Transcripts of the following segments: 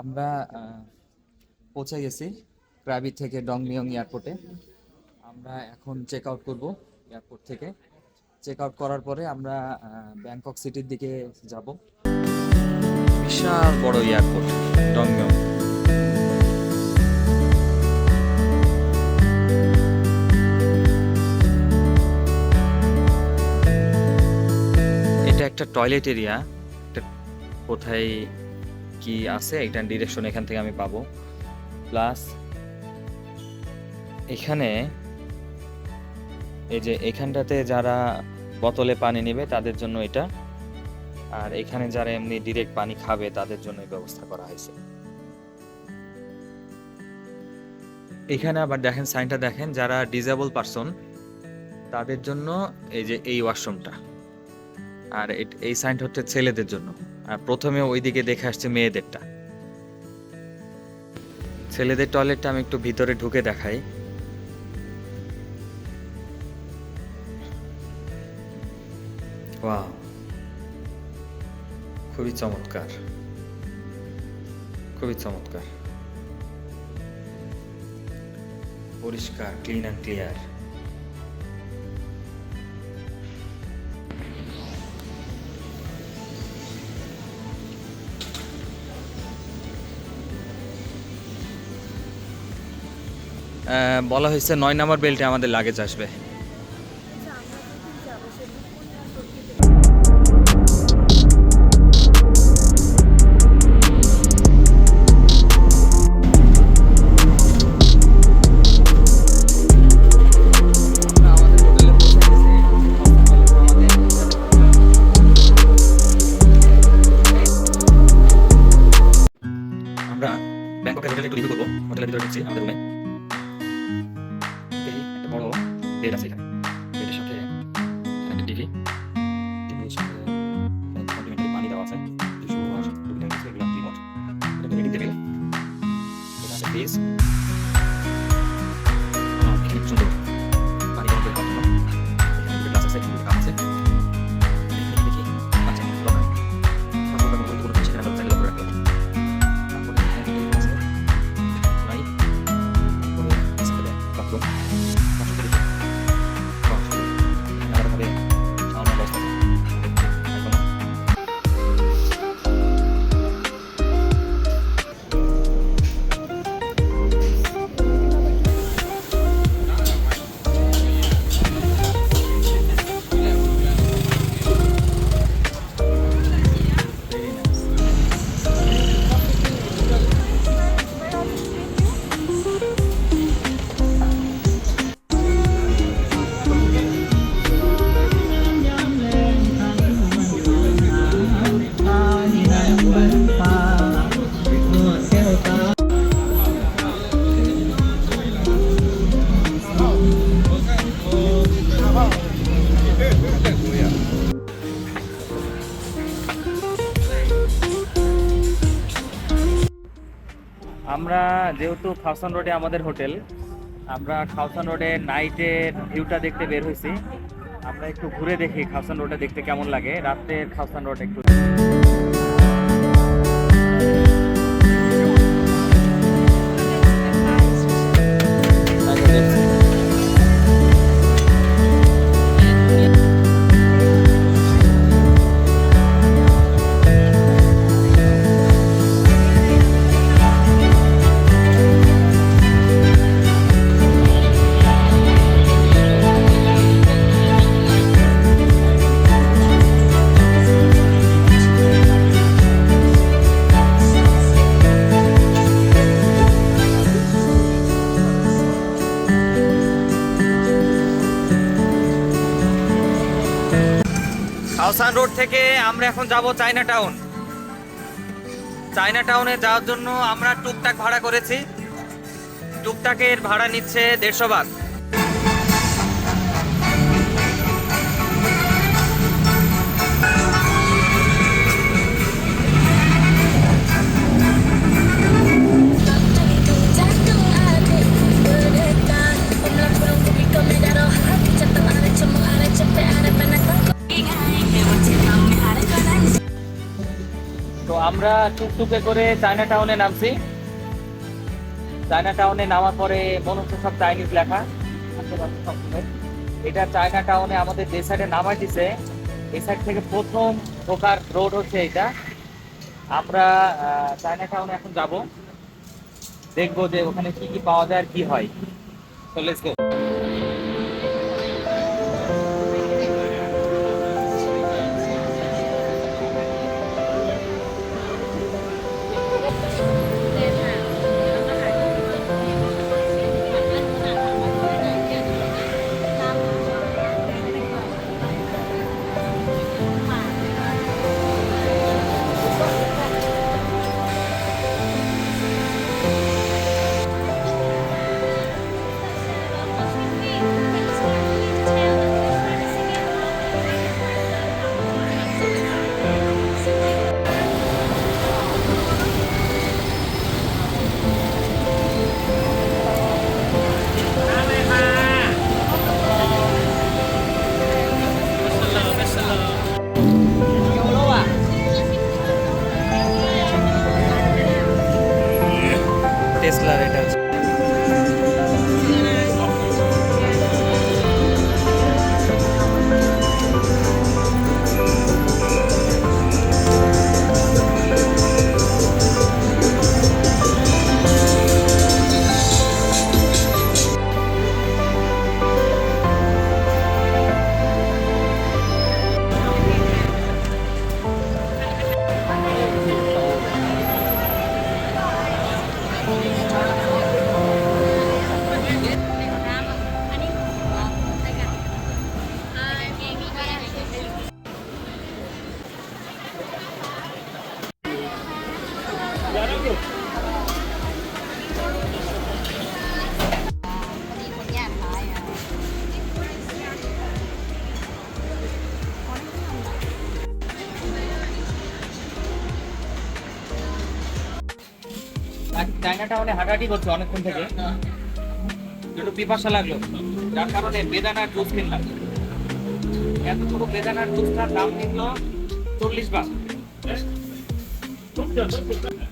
আমরা পৌঁছে গেছি ক্রাবি থেকে ডংমিয়ং এয়ারপোর্টে। আমরা এখন চেক আউট করবো এয়ারপোর্ট থেকে। চেক আউট করার পরে আমরা ব্যাংকক সিটির দিকে যাব। বিশাল বড় এয়ারপোর্ট ডংমিয়ং। এটা একটা টয়লেট এরিয়া। কোথায় কি আছে এটা ডিরেকশন এখান থেকে আমি পাবো। প্লাস এখানে এই যে এখানটাতে যারা বোতলে পানি নেবে তাদের জন্য এটা, আর এখানে যারা এমনি ডিরেক্ট পানি খাবে তাদের জন্য এই ব্যবস্থা করা হয়েছে। এখানে আবার দেখেন সাইনটা দেখেন, যারা ডিসেবল পারসন তাদের জন্য এই যে এই ওয়াশরুমটা, আর এই সাইনটা হচ্ছে ছেলেদের জন্য। আর প্রথমে ওইদিকে দেখে আসছে মেয়েদেরটা। ছেলেদের টয়লেটটা আমি একটু ভিতরে ঢুকে দেখাই। ওয়াও, খুবই চমৎকার, খুবই চমৎকার, পরিষ্কার, ক্লিন অ্যান্ড ক্লিয়ার। বলা হয়েছে 9 নম্বর বেল্টে আমাদের লাগেজ আসবে। আমরা ব্যাংককের হোটেলে একটু রিভিউ করবো। হোটেলের ভিতরে ঢুকছি আমাদের রুমে। একটা বড় বেড আছে এখানে। বেডের সাথে একটা টিভি, টিভির সাথে কমপ্লিমেন্টারি পানি দেওয়া আছে। টিস্যু আর টুকটাক কিছু এগুলো রিমোট। এটা একটা মিডিং টেবিল। এটা একটা ফ্রিজ। এখানে খুব সুন্দর পানি গরম করে খাওয়ার জন্য। এখানে একটা গ্লাস আছে, এখানে কাপ আছে। এখানে দেখি আচ্ছা লকার। পাসপোর্ট ব্যবহার করতে সেখানে আমরা চাইলে লক করে রাখতে পারি। তারপরে এখানে একটা টেবিল আছে। নাই তারপরে সাথে বাথরুম। আমরা যেহেতু খাওসান রোডে আমাদের হোটেল, আমরা খাওসান রোডে নাইটের ভিউটা দেখতে বের হয়েছি। আমরা একটু ঘুরে দেখি খাওসান রোডে দেখতে কেমন লাগে। রাতের খাওসান রোড একটু খাওসান রোড থেকে আমরা এখন যাব চায়না টাউন। চায়না টাউনে যাওয়ার জন্য আমরা টুকটাক ভাড়া করেছি। টুকটাকের ভাড়া নিচ্ছে 150 বাট। আমরা টুকটুকে করে চায়না টাউনে নামছি। চায়না টাউনে নামার পরে মনে হচ্ছে সব চাইনিজ লেখা। এটা চায়না টাউনে আমাদের যে সাইডে নামাই দিছে, এই সাইড থেকে প্রথম ঢোকার রোড হচ্ছে এটা। আমরা চায়না টাউনে এখন যাব, দেখবো যে ওখানে কি কি পাওয়া যায় আর কি হয়। So let's go. টেসলার এটা হচ্ছে। চায়না টাউনে হাঁটাহাঁটি করছে অনেকক্ষণ থেকে, একটু পিপাসা লাগলো, যার কারণে বেদানার জুস কিনলাম। এত ছোট বেদানার জুসটার দাম নিল 40 বাট।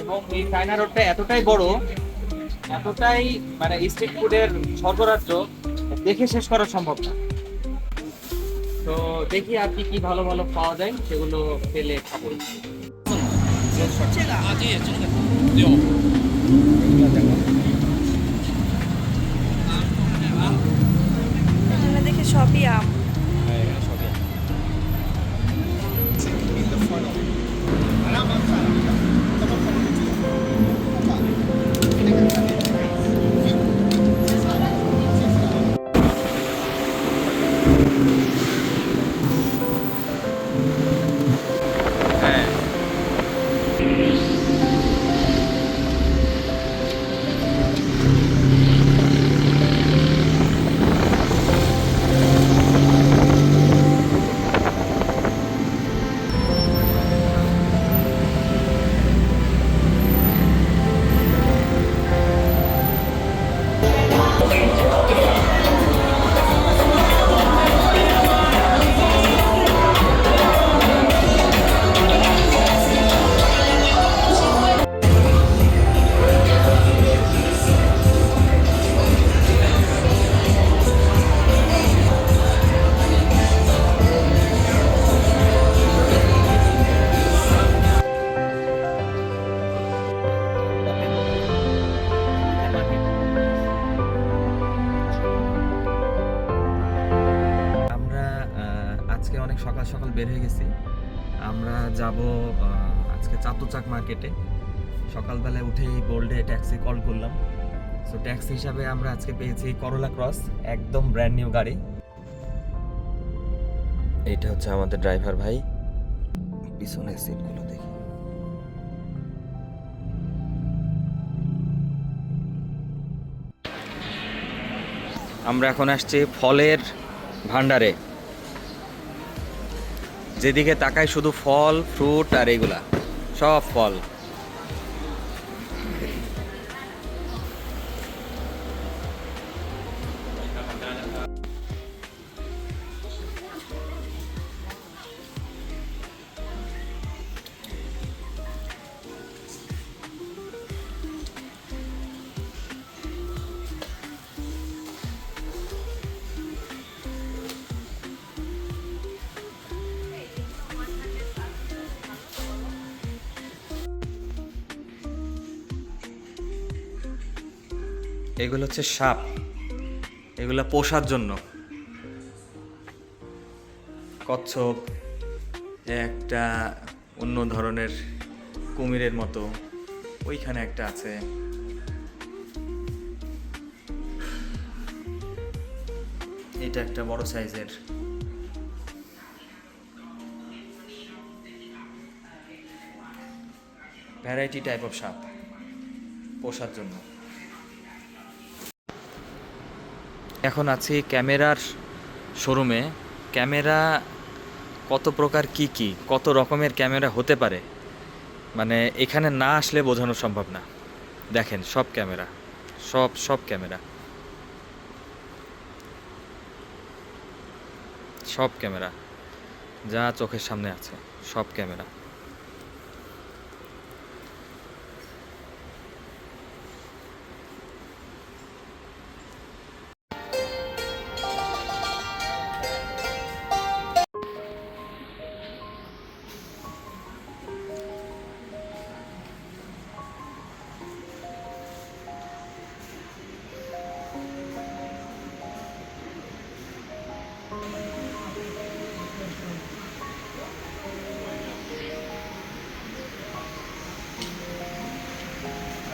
এবং এই চায়না রোডটা এতটাই বড়, এতটাই মানে স্ট্রিট ফুডের স্বর্গরাজ্য, দেখে শেষ করা সম্ভব না। তো দেখি আর কি কি ভালো ভালো পাওয়া যায়, সেগুলো পেলে খাবো। এখানে দেখি সবই আম। অনেক সকাল সকাল বের হয়ে গেছি। আমরা যাব আজকে চাতুচাক মার্কেটে। সকালবেলায় উঠেই বোল্ডে ট্যাক্সি কল করলাম। সো ট্যাক্সি হিসাবে আমরা আজকে পেয়েছি করোলা ক্রস, একদম ব্র্যান্ড নিউ গাড়ি। এটা হচ্ছে আমাদের ড্রাইভার ভাই, পিছনের সিটগুলো দেখি। আমরা এখন আসছি ফলের ভান্ডারে। যেদিকে তাকাই শুধু ফল, ফ্রুট আর এইগুলা সব ফল। এগুলো হচ্ছে সাপ, এগুলো পোষার জন্য। কচ্ছপ, একটা অন্য ধরনের কুমিরের মতো, ওইখানে একটা আছে। এটা একটা বড় সাইজের। ভ্যারাইটি টাইপ অফ সাপ পোষার জন্য। এখন আছি ক্যামেরার শোরুমে। ক্যামেরা কত প্রকার, কি কত রকমের ক্যামেরা হতে পারে, মানে এখানে না আসলে বোঝানো সম্ভব না। দেখেন সব ক্যামেরা, সব ক্যামেরা, সব ক্যামেরা যা চোখের সামনে আছে, সব camera.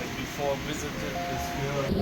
I before visited this field.